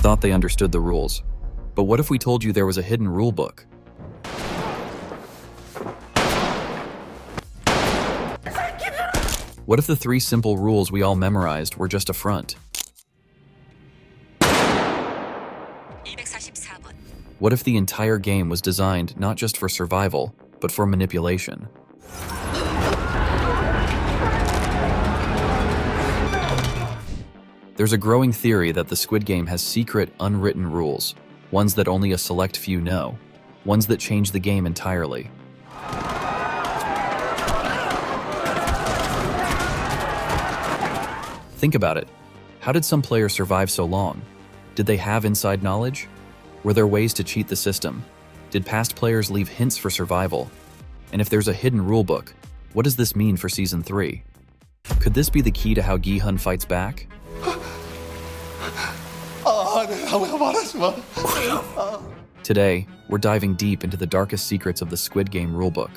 thought they understood the rules. But what if we told you there was a hidden rule book? What if the 3 simple rules we all memorized were just a front? What if the entire game was designed not just for survival, but for manipulation? There's a growing theory that the Squid Game has secret, unwritten rules, ones that only a select few know, ones that change the game entirely. Think about it. How did some players survive so long? Did they have inside knowledge? Were there ways to cheat the system? Did past players leave hints for survival? And if there's a hidden rulebook, what does this mean for Season 3? Could this be the key to how Gi-hun fights back? Today, we're diving deep into the darkest secrets of the Squid Game rulebook.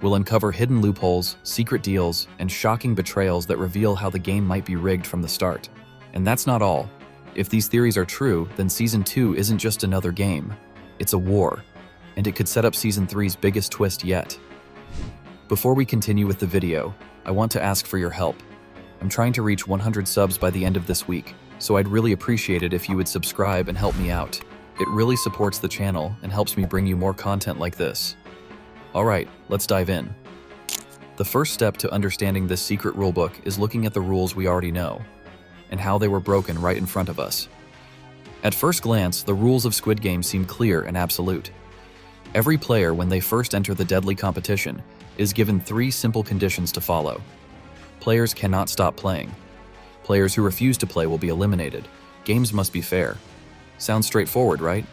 We'll uncover hidden loopholes, secret deals, and shocking betrayals that reveal how the game might be rigged from the start. And that's not all. If these theories are true, then Season 2 isn't just another game. It's a war, and it could set up Season 3's biggest twist yet. Before we continue with the video, I want to ask for your help. I'm trying to reach 100 subs by the end of this week, so I'd really appreciate it if you would subscribe and help me out. It really supports the channel and helps me bring you more content like this. Alright, let's dive in. The first step to understanding this secret rulebook is looking at the rules we already know, and how they were broken right in front of us. At first glance, the rules of Squid Game seem clear and absolute. Every player, when they first enter the deadly competition, is given 3 simple conditions to follow. Players cannot stop playing. Players who refuse to play will be eliminated. Games must be fair. Sounds straightforward, right?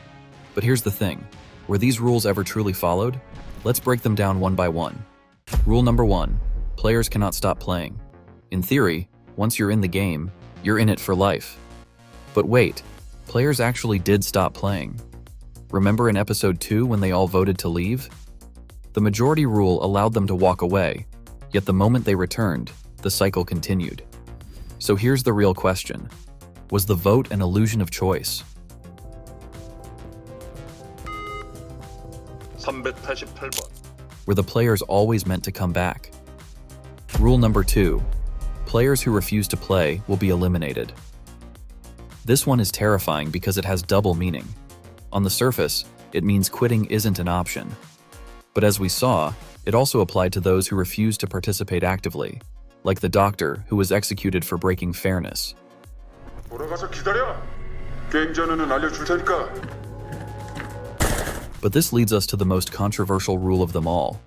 But here's the thing. Were these rules ever truly followed? Let's break them down one by one. Rule number 1. Players cannot stop playing. In theory, once you're in the game, you're in it for life. But wait, players actually did stop playing. Remember in episode 2 when they all voted to leave? The majority rule allowed them to walk away, yet the moment they returned, the cycle continued. So here's the real question. Was the vote an illusion of choice? 388번. Were the players always meant to come back? Rule number 2. Players who refuse to play will be eliminated. This one is terrifying because it has double meaning. On the surface, it means quitting isn't an option. But as we saw, it also applied to those who refused to participate actively, like the doctor who was executed for breaking fairness. 돌아가서 기다려. 게임 전에는 알려줄 테니까. But this leads us to the most controversial rule of them all.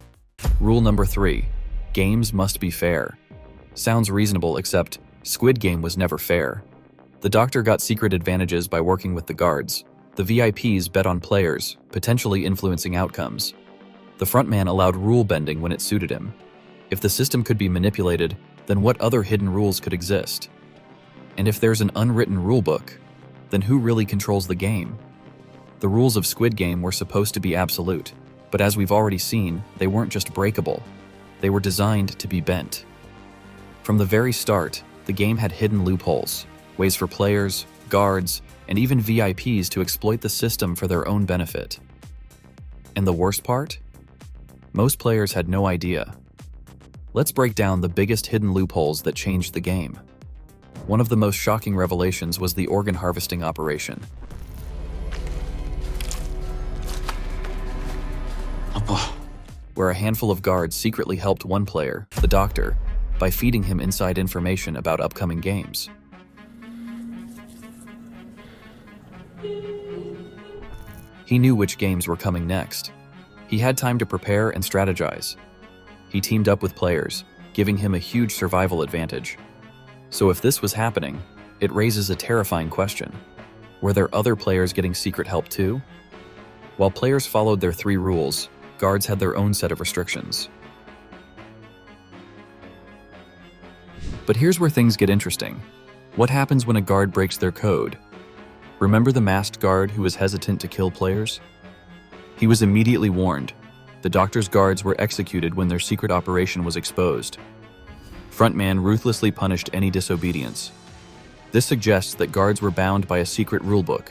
Rule number 3. Games must be fair. Sounds reasonable, except Squid Game was never fair. The doctor got secret advantages by working with the guards. The VIPs bet on players, potentially influencing outcomes. The frontman allowed rule bending when it suited him. If the system could be manipulated, then what other hidden rules could exist? And if there's an unwritten rulebook, then who really controls the game? The rules of Squid Game were supposed to be absolute, but as we've already seen, they weren't just breakable. They were designed to be bent. From the very start, the game had hidden loopholes, ways for players, guards, and even VIPs to exploit the system for their own benefit. And the worst part? Most players had no idea. Let's break down the biggest hidden loopholes that changed the game. One of the most shocking revelations was the organ harvesting operation. Where a handful of guards secretly helped one player, the doctor, by feeding him inside information about upcoming games. He knew which games were coming next. He had time to prepare and strategize. He teamed up with players, giving him a huge survival advantage. So if this was happening, it raises a terrifying question. Were there other players getting secret help too? While players followed their 3 rules, guards had their own set of restrictions. But here's where things get interesting. What happens when a guard breaks their code? Remember the masked guard who was hesitant to kill players? He was immediately warned. The doctor's guards were executed when their secret operation was exposed. Frontman ruthlessly punished any disobedience. This suggests that guards were bound by a secret rulebook,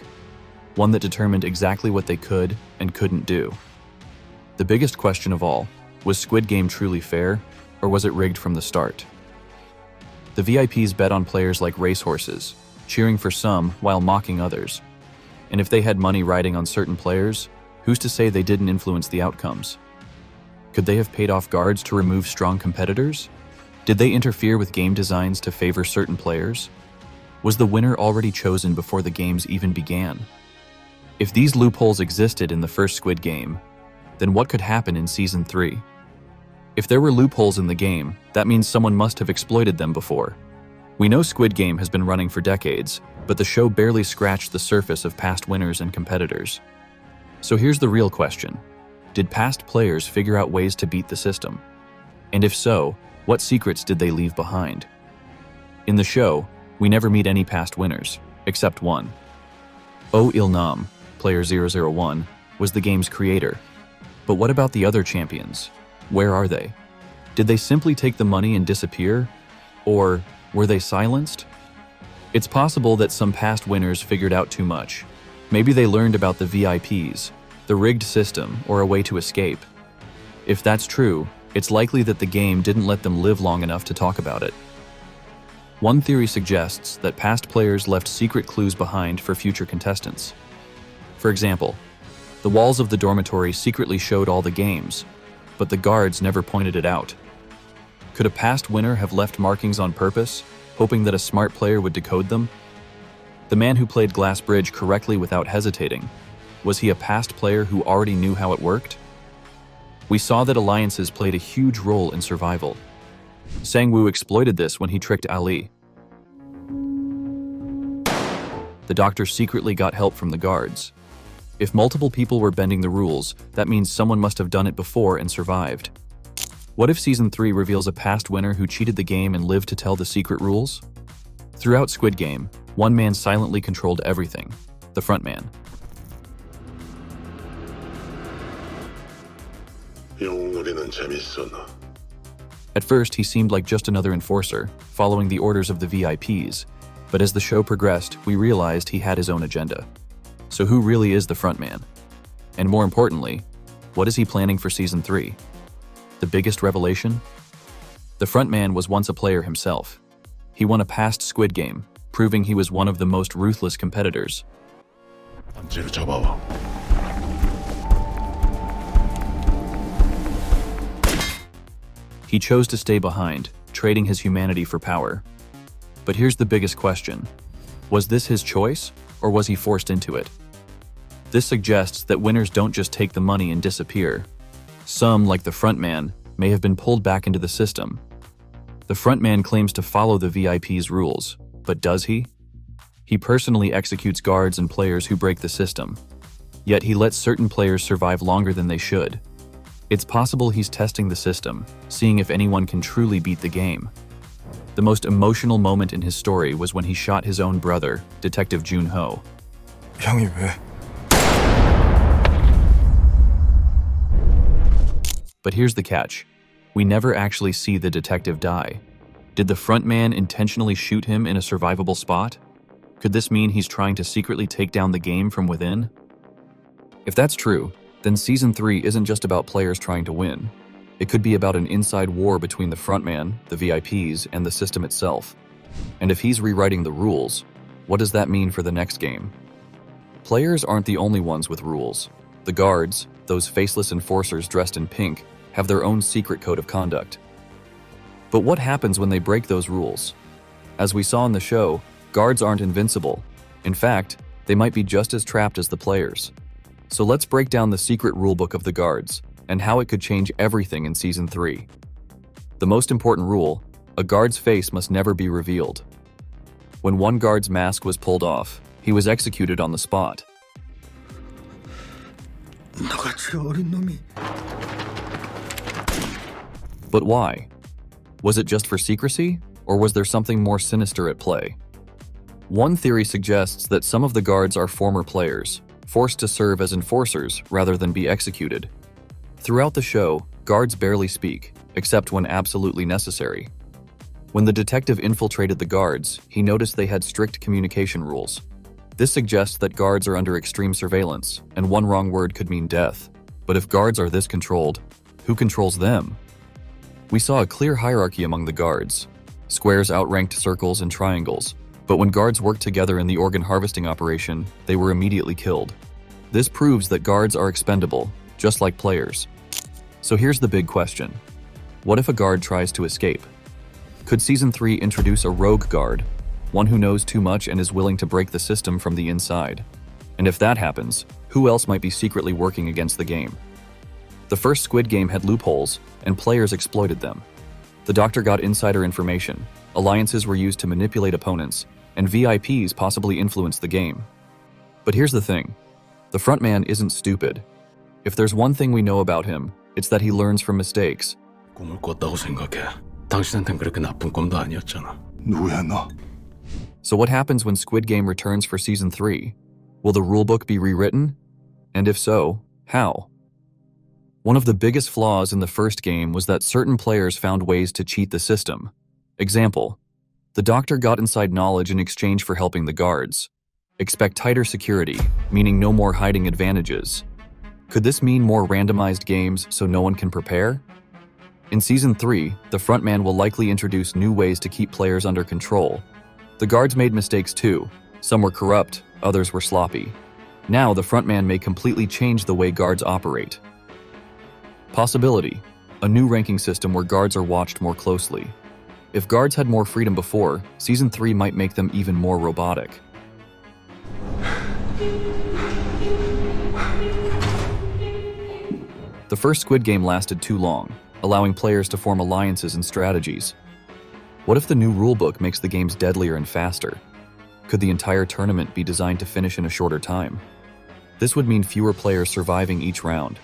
one that determined exactly what they could and couldn't do. The biggest question of all, was Squid Game truly fair, or was it rigged from the start? The VIPs bet on players like racehorses, cheering for some while mocking others. And if they had money riding on certain players, who's to say they didn't influence the outcomes? Could they have paid off guards to remove strong competitors? Did they interfere with game designs to favor certain players? Was the winner already chosen before the games even began? If these loopholes existed in the first Squid Game, then what could happen in Season 3? If there were loopholes in the game, that means someone must have exploited them before. We know Squid Game has been running for decades, but the show barely scratched the surface of past winners and competitors. So here's the real question. Did past players figure out ways to beat the system? And if so, what secrets did they leave behind? In the show, we never meet any past winners, except one. Oh Il-nam, player 001, was the game's creator. But what about the other champions? Where are they? Did they simply take the money and disappear? Or were they silenced? It's possible that some past winners figured out too much. Maybe they learned about the VIPs, the rigged system, or a way to escape. If that's true, it's likely that the game didn't let them live long enough to talk about it. One theory suggests that past players left secret clues behind for future contestants. For example, the walls of the dormitory secretly showed all the games, but the guards never pointed it out. Could a past winner have left markings on purpose, hoping that a smart player would decode them? The man who played Glass Bridge correctly without hesitating, was he a past player who already knew how it worked? We saw that alliances played a huge role in survival. Sang-woo exploited this when he tricked Ali. The doctor secretly got help from the guards. If multiple people were bending the rules, that means someone must have done it before and survived. What if Season 3 reveals a past winner who cheated the game and lived to tell the secret rules? Throughout Squid Game, one man silently controlled everything, the frontman. At first, he seemed like just another enforcer, following the orders of the VIPs, but as the show progressed, we realized he had his own agenda. So who really is the frontman? And more importantly, what is he planning for Season 3? The biggest revelation? The frontman was once a player himself. He won a past Squid Game, proving he was one of the most ruthless competitors. He chose to stay behind, trading his humanity for power. But here's the biggest question. Was this his choice, or was he forced into it? This suggests that winners don't just take the money and disappear. Some, like the frontman, may have been pulled back into the system. The frontman claims to follow the VIP's rules, but does he? He personally executes guards and players who break the system. Yet he lets certain players survive longer than they should. It's possible he's testing the system, seeing if anyone can truly beat the game. The most emotional moment in his story was when he shot his own brother, Detective Gi-hun. 형이 왜? But here's the catch. We never actually see the detective die. Did the frontman intentionally shoot him in a survivable spot? Could this mean he's trying to secretly take down the game from within? If that's true, then Season 3 isn't just about players trying to win. It could be about an inside war between the frontman, the VIPs, and the system itself. And if he's rewriting the rules, what does that mean for the next game? Players aren't the only ones with rules. The guards, those faceless enforcers dressed in pink, have their own secret code of conduct. But what happens when they break those rules? As we saw in the show, guards aren't invincible. In fact, they might be just as trapped as the players. So let's break down the secret rulebook of the guards and how it could change everything in Season 3. The most important rule, a guard's face must never be revealed. When one guard's mask was pulled off, he was executed on the spot. 너같이 어린 놈이. But why? Was it just for secrecy, or was there something more sinister at play? One theory suggests that some of the guards are former players, forced to serve as enforcers rather than be executed. Throughout the show, guards barely speak, except when absolutely necessary. When the detective infiltrated the guards, he noticed they had strict communication rules. This suggests that guards are under extreme surveillance, and one wrong word could mean death. But if guards are this controlled, who controls them? We saw a clear hierarchy among the guards. Squares outranked circles and triangles. But when guards worked together in the organ harvesting operation, they were immediately killed. This proves that guards are expendable, just like players. So here's the big question. What if a guard tries to escape? Could Season 3 introduce a rogue guard, one who knows too much and is willing to break the system from the inside? And if that happens, who else might be secretly working against the game? The first Squid Game had loopholes, and players exploited them. The Doctor got insider information, alliances were used to manipulate opponents, and VIPs possibly influenced the game. But here's the thing. The frontman isn't stupid. If there's one thing we know about him, it's that he learns from mistakes. 꿈을 꿨다고 생각해. 당신한텐 그렇게 나쁜 꿈도 아니었잖아. 누구야 너? So what happens when Squid Game returns for Season 3? Will the rulebook be rewritten? And if so, how? One of the biggest flaws in the first game was that certain players found ways to cheat the system. Example, the Doctor got inside knowledge in exchange for helping the guards. Expect tighter security, meaning no more hiding advantages. Could this mean more randomized games so no one can prepare? In Season 3, the frontman will likely introduce new ways to keep players under control. The guards made mistakes too. Some were corrupt, others were sloppy. Now the frontman may completely change the way guards operate. Possibility: a new ranking system where guards are watched more closely. If guards had more freedom before, Season 3 might make them even more robotic. The first Squid Game lasted too long, allowing players to form alliances and strategies. What if the new rulebook makes the games deadlier and faster? Could the entire tournament be designed to finish in a shorter time? This would mean fewer players surviving each round,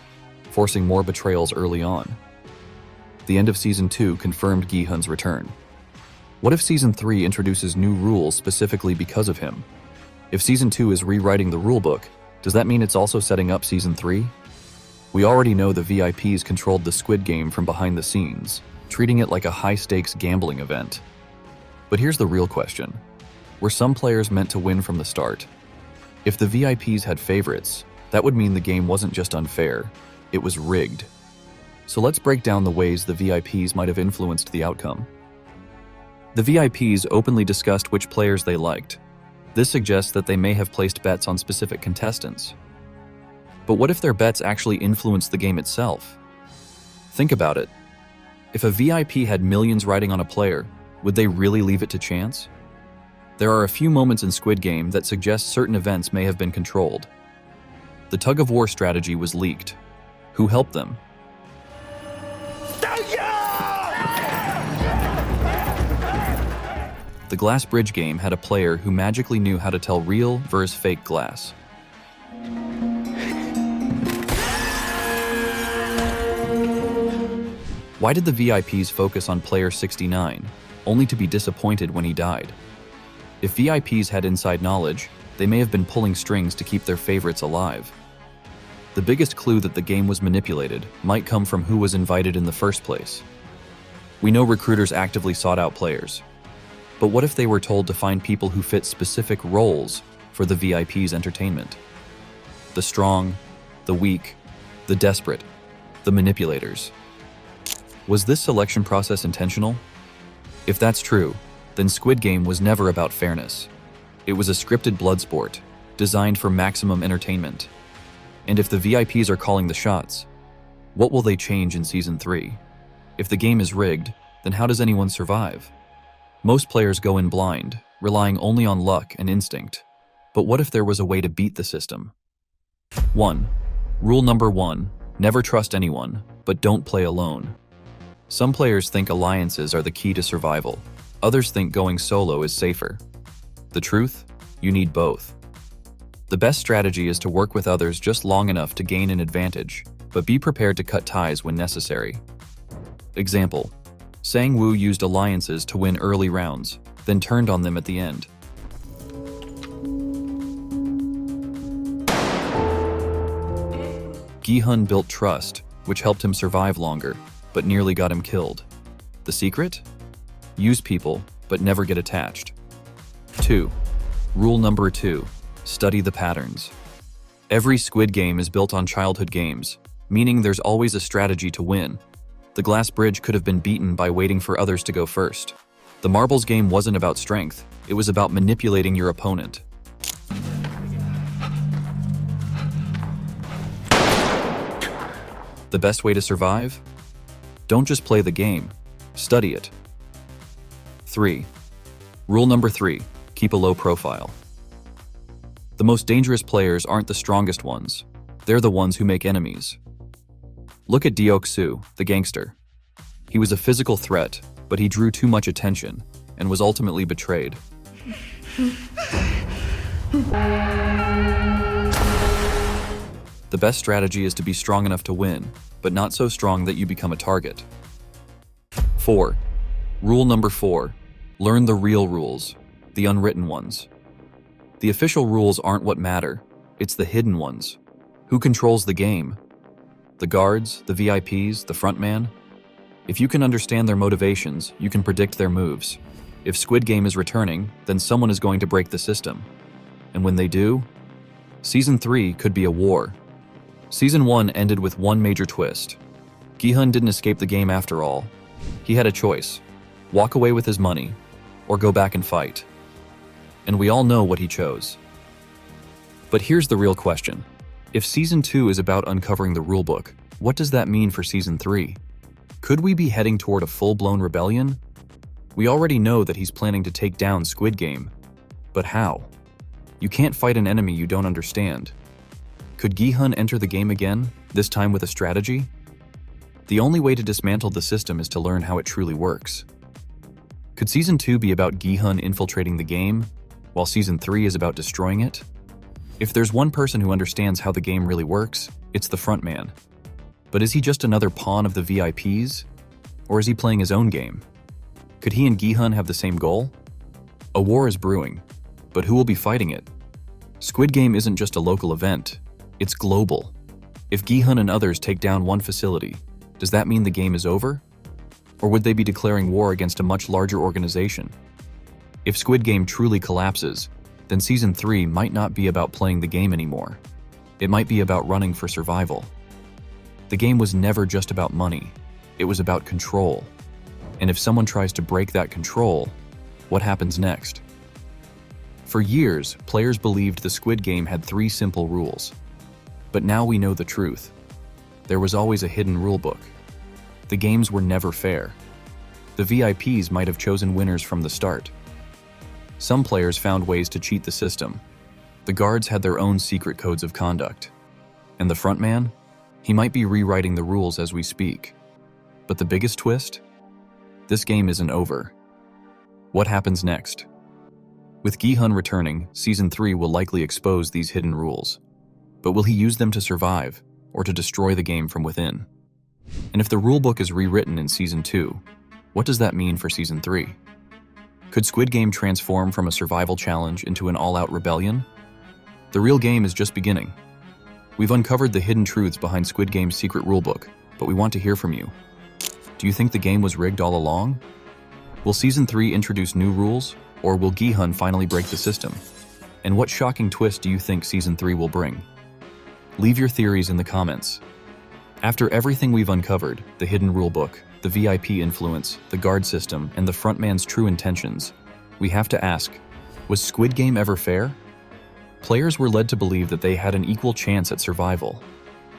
forcing more betrayals early on. The end of Season 2 confirmed Gi-hun's return. What if Season 3 introduces new rules specifically because of him? If Season 2 is rewriting the rulebook, does that mean it's also setting up Season 3? We already know the VIPs controlled the Squid Game from behind the scenes, treating it like a high-stakes gambling event. But here's the real question. Were some players meant to win from the start? If the VIPs had favorites, that would mean the game wasn't just unfair, it was rigged. So let's break down the ways the VIPs might have influenced the outcome. The VIPs openly discussed which players they liked. This suggests that they may have placed bets on specific contestants. But what if their bets actually influenced the game itself? Think about it. If a VIP had millions riding on a player, would they really leave it to chance? There are a few moments in Squid Game that suggest certain events may have been controlled. The tug-of-war strategy was leaked. Who helped them? The glass bridge game had a player who magically knew how to tell real versus fake glass. Why did the VIPs focus on player 69, only to be disappointed when he died? If VIPs had inside knowledge, they may have been pulling strings to keep their favorites alive. The biggest clue that the game was manipulated might come from who was invited in the first place. We know recruiters actively sought out players. But what if they were told to find people who fit specific roles for the VIP's entertainment? The strong, the weak, the desperate, the manipulators. Was this selection process intentional? If that's true, then Squid Game was never about fairness. It was a scripted blood sport, designed for maximum entertainment. And if the VIPs are calling the shots, what will they change in Season 3? If the game is rigged, then how does anyone survive? Most players go in blind, relying only on luck and instinct. But what if there was a way to beat the system? 1. Rule number 1, never trust anyone, but don't play alone. Some players think alliances are the key to survival. Others think going solo is safer. The truth? You need both. The best strategy is to work with others just long enough to gain an advantage, but be prepared to cut ties when necessary. Example: Sang-woo used alliances to win early rounds, then turned on them at the end. Gi-hun built trust, which helped him survive longer, but nearly got him killed. The secret? Use people, but never get attached. 2. Rule number 2. Study the patterns. Every Squid Game is built on childhood games, meaning there's always a strategy to win. The glass bridge could have been beaten by waiting for others to go first. The marbles game wasn't about strength, it was about manipulating your opponent. The best way to survive? Don't just play the game, study it. 3. Rule number 3. Keep a low profile. The most dangerous players aren't the strongest ones. They're the ones who make enemies. Look at Deok-soo, the gangster. He was a physical threat, but he drew too much attention and was ultimately betrayed. The best strategy is to be strong enough to win, but not so strong that you become a target. 4. Rule number 4. Learn the real rules, the unwritten ones. The official rules aren't what matter, it's the hidden ones. Who controls the game? The guards, the VIPs, the frontman? If you can understand their motivations, you can predict their moves. If Squid Game is returning, then someone is going to break the system. And when they do, Season 3 could be a war. Season 1 ended with one major twist. Gi-hun didn't escape the game after all. He had a choice: walk away with his money, or go back and fight. And we all know what he chose. But here's the real question. If Season 2 is about uncovering the rulebook, what does that mean for Season 3? Could we be heading toward a full-blown rebellion? We already know that he's planning to take down Squid Game. But how? You can't fight an enemy you don't understand. Could Gi-hun enter the game again, this time with a strategy? The only way to dismantle the system is to learn how it truly works. Could Season 2 be about Gi-hun infiltrating the game, while Season 3 is about destroying it? If there's one person who understands how the game really works, it's the frontman. But is he just another pawn of the VIPs? Or is he playing his own game? Could he and Gi-hun have the same goal? A war is brewing, but who will be fighting it? Squid Game isn't just a local event, it's global. If Gi-hun and others take down one facility, does that mean the game is over? Or would they be declaring war against a much larger organization? If Squid Game truly collapses, then Season 3 might not be about playing the game anymore. It might be about running for survival. The game was never just about money, it was about control. And if someone tries to break that control, what happens next? For years, players believed the Squid Game had 3 simple rules. But now we know the truth. There was always a hidden rulebook. The games were never fair. The VIPs might have chosen winners from the start. Some players found ways to cheat the system. The guards had their own secret codes of conduct. And the frontman? He might be rewriting the rules as we speak. But the biggest twist? This game isn't over. What happens next? With Gi-hun returning, Season 3 will likely expose these hidden rules. But will he use them to survive, or to destroy the game from within? And if the rulebook is rewritten in Season 2, what does that mean for Season 3? Could Squid Game transform from a survival challenge into an all-out rebellion? The real game is just beginning. We've uncovered the hidden truths behind Squid Game's secret rulebook, but we want to hear from you. Do you think the game was rigged all along? Will Season 3 introduce new rules, or will Gi-hun finally break the system? And what shocking twist do you think Season 3 will bring? Leave your theories in the comments. After everything we've uncovered, the hidden rulebook, the VIP influence, the guard system, and the frontman's true intentions, we have to ask, was Squid Game ever fair? Players were led to believe that they had an equal chance at survival.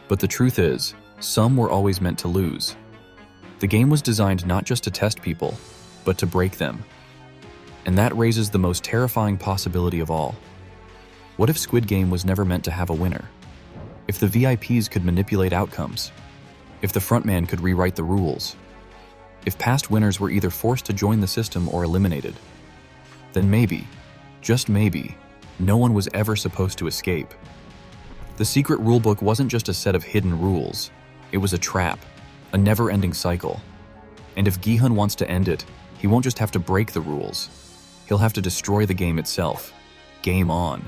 But the truth is, some were always meant to lose. The game was designed not just to test people, but to break them. And that raises the most terrifying possibility of all. What if Squid Game was never meant to have a winner? If the VIPs could manipulate outcomes? If the frontman could rewrite the rules? If past winners were either forced to join the system or eliminated? Then maybe, just maybe, no one was ever supposed to escape. The secret rulebook wasn't just a set of hidden rules, it was a trap, a never-ending cycle. And if Gi-hun wants to end it, he won't just have to break the rules, he'll have to destroy the game itself. Game on.